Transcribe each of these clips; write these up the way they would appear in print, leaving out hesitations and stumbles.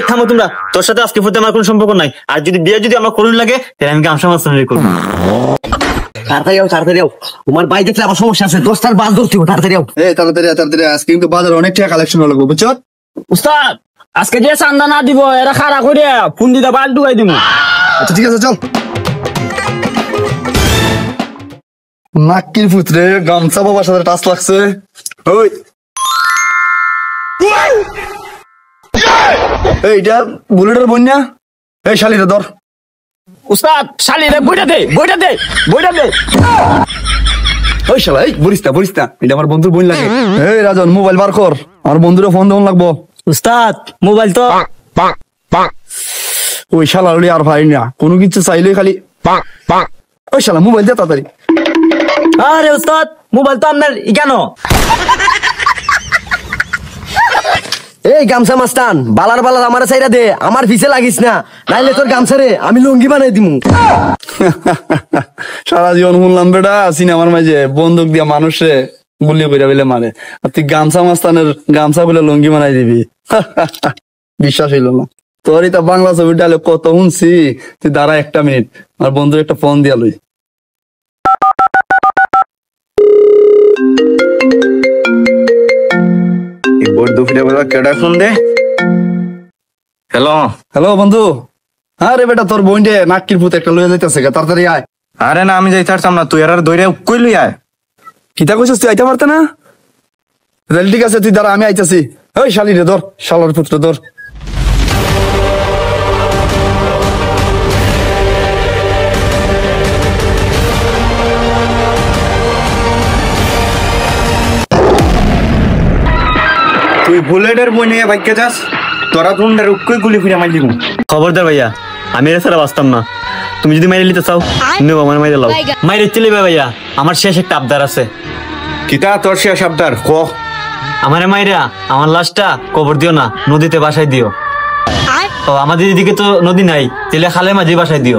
থামো তোমরা, তোর সাথে আজকে পর্যন্ত আমার কোনো সম্পর্ক নাই। আর যদি বিয়ে যদি আমার করুন লাগে তাহলে আমি গামছা মাস্টারি করবো। তাড়াতাড়ি তোমার ভাই দেখলে আবার সমস্যা আছে, 10টার বাস ধরতে হবে, তাড়াতাড়ি তাড়াতাড়ি আজকে কিন্তু বাজারে অনেক টাকা কালেকশন লাগবে, বুঝছো? উস্তাদ আজকে যে চান্দা না দিব এরা খাড়া করে ফোন দিতে বাল ঢুকাই দিব। আচ্ছা ঠিক আছে, চল। নাক্কির পুত্রে গামছা বাবার সাথে টাচ লাগছে। ওই এইটা বুলেটের বন্যা। এই শালিরে ধর। উস্তাদ শালিরে বইটা দে। ওই শালা, এই বলিস না, এটা আমার বন্ধুর বোন লাগে। এই রাজন, মোবাইল বার কর, আমার বন্ধুরে ফোন দেওয়ান লাগবো। উস্তাদ মোবাইল তো ওই শালা আর ভাই না, কোনো কিছু চাইলে খালি ওই শালা মোবাইল দে তাড়াতাড়ি। আরে উস্তাদ মোবাইল তো আপনার কেন? এই গামছা মাস্তান বালার আমার সাইরা দে, আমার পিছে লাগিস না, নাইলে তোর গামছা রে আমি লুঙ্গি বানাই দিমু। সারা জীবন শুনলাম বেটা সিনেমার মাঝে বন্দুক দিয়া মানুষে গুলি করে বলে মারে, আর তুই গামছা মাস্তানের গামছা বলে লুঙ্গি বানাই দিবি? বিশ্বাস হইল না তোর। এটা বাংলা ছবি ডালে কত শুনছি। তুই দাঁড়া 1 মিনিট, আমার বন্ধুর একটা ফোন দিয়া লই। হ্যালো বন্ধু। আরে বেটা তোর বোন রে নাক্কির পুত একটা লইয়া যাইতেছে, তাড়াতাড়ি আয়। আরে না, আমি যাইতে পারতাম না, তুই আর দৈরে কই লই আয়। কিতা কইছিস তুই আইতে পারতে না? ঠিক আছে তুই দাঁড়া, আমি আইতাছি। ওই শালি রে ধর, শালার পুত্র ধর। তুই বুলেটের বই নিয়ে বাইকে যাস, তোরা কোনটার উক্কই গুলি ফিরে মারি দিব। খবরদার ভাইয়া, আমি এর ছাড়া বাঁচতাম না। তুমি যদি মাইরে নিতে চাও নেব, আমার মাইরে লাও। মাইরে চলে ভাইয়া, আমার শেষ একটা আবদার আছে। কিতা তোর শেষ আবদার ক? আমারে মাইরা আমার লাশটা কবর দিও না, নদীতে বাসায় দিও। তো আমাদের এদিকে তো নদী নাই, তাহলে খালে মাঝে বাসায় দিও।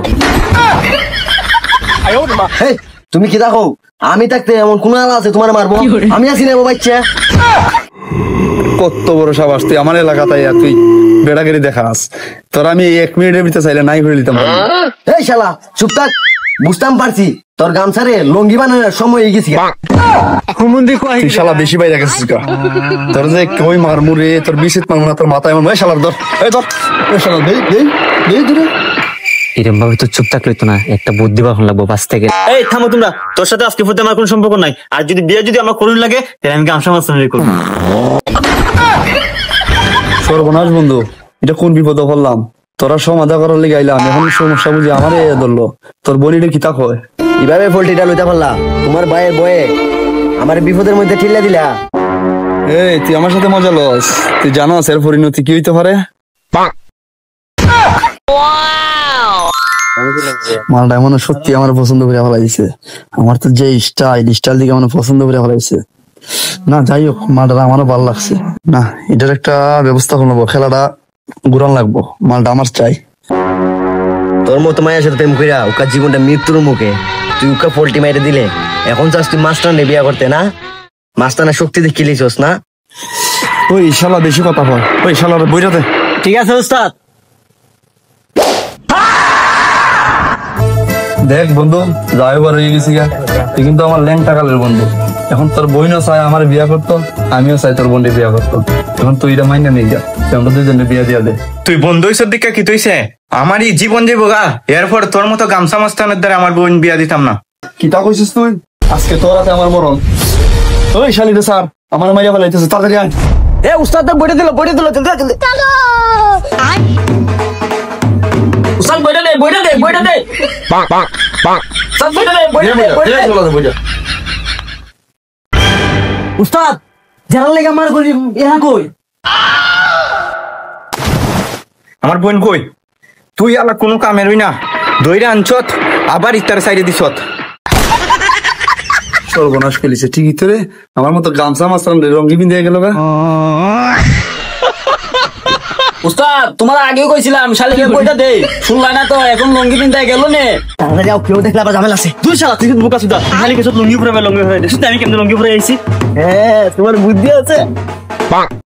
তুমি কি দেখো আমি থাকতে এমন কোন আলা আছে তোমার মারবো? আমি আছি না বাচ্চা। কত বড় সাবাস তুই আমার এলাকাতে, তুই বেড়াগিরি দেখাস। তোর আমি 1 মিনিটের ভিতরে চাইলে নাই করে দিতাম। এই শালা চুপ থাক, বুঝতাম পারছি তোর গামছারে লঙ্গি বানানোর সময় হয়ে গেছি। তুই শালা বেশি বাইরে গেছিস গা। তোর যে কই মারমু রে, তোর বিশিত মারমু না তোর মাথায় এমন। এই শালার ধর, এই ধর, এই শালা দেই দূরে। এরকম ভাবে তো চুপ থাকলে তো না, একটা বুদ্ধি বাহন লাগবো বাঁচ থেকে। এই থামো তোমরা, তোর সাথে আজকে পর্যন্ত আমার কোনো সম্পর্ক নাই। আর যদি বিয়ে যদি আমার করুন লাগে তাহলে আমি গামছা মাস্টারি করবো। সর্বনাশ বন্ধু, এটা কোন বিপদে পড়লাম। তোরা সমাধা করার লেগে আইলাম, এখন সমস্যা বুঝি আমারে ধরলো। তোর বোনিটা কি তাক হয়? এভাবে পোল্ট্রিটা লইতে পারলাম তোমার ভাইয়ের বয়ে আমার বিপদের মধ্যে ঠেলে দিলা। এই তুই আমার সাথে মজা লস, তুই জানোস এর পরিণতি কি হইতে পারে? মালটা এমন সত্যি আমার পছন্দ করে ফেলাইছে। আমার তো যে স্টাইল দিকে আমার পছন্দ করে ফেলাইছে। না যাই হোক, মালটা আমারও ভালো লাগছে। না এটার একটা ব্যবস্থা করবো, খেলাটা ঘুরান লাগবো। মালটা আমার চাই। তোর মতো মায়ের সাথে প্রেম কইরা ওকার জীবনটা মৃত্যুর মুখে, তুই ওকে পোল্ট্রি মাইরে দিলে। এখন চাস তুই মাস্টার বিয়া করতে না? মাস্টারের শক্তি দেখে লিছস না? ওই শালা বেশি কথা হয়, ওই শালার বইরাতে। ঠিক আছে উস্তাদ। দেখ বন্ধু, যাই বার হয়ে গেছি গা, তুই কিন্তু আমার ল্যাংটা কালের বন্ধু। এখন তোর বোনও চাই আমার বিয়া করতো, আমিও চাই তোর বোনকে বিয়া করতো। এখন তুই এটা মাইনা নিয়ে যা, আমরা দুজনে বিয়া দিয়া দে। তুই বন্ধু হইছর দিকে কি তুইছে? আমারই জীবন যাইব গা। এরপর তোর মতো গামছা মাস্তানের দ্বারা আমার বোন বিয়া দিতাম না। কি তা কইছিস তুই? আজকে তোর হাতে আমার মরণ। ওই শালি রে স্যার, আমার মাইয়া ফেলাইতেছে, তাড়াতাড়ি আয়। এ উস্তাদ বইটা দিল জলদি চলো। উস্তাদ বইটা দে। উস্তাদ জানার লেগে আমার করি ইহা কই? আমার বোন কই? তুই আলা কোনো কামের হই না, দইরা আনছত আবার ইতার সাইডে দিছত। সর্বনাশ ফেলিছে ঠিকই তো রে, আমার মতো গামছা মাস্তান রঙ্গি পিন দিয়ে গেল গা। উস্তাদ তোমার আগেও কইছিলাম শালিকে বইটা দে, শুনলা না তো? এখন লঙ্গি পিন্দায় গেল নে। তাড়াতাড়ি যাও, কেউ দেখলে আবার ঝামেলা আছে। তুই শালা, তুই বুকা সুদা খালি কিছু লুঙ্গি পরে লঙ্গি হয়ে আমি কেমন লঙ্গি পরে আইছি? হ্যাঁ তোমার বুদ্ধি আছে।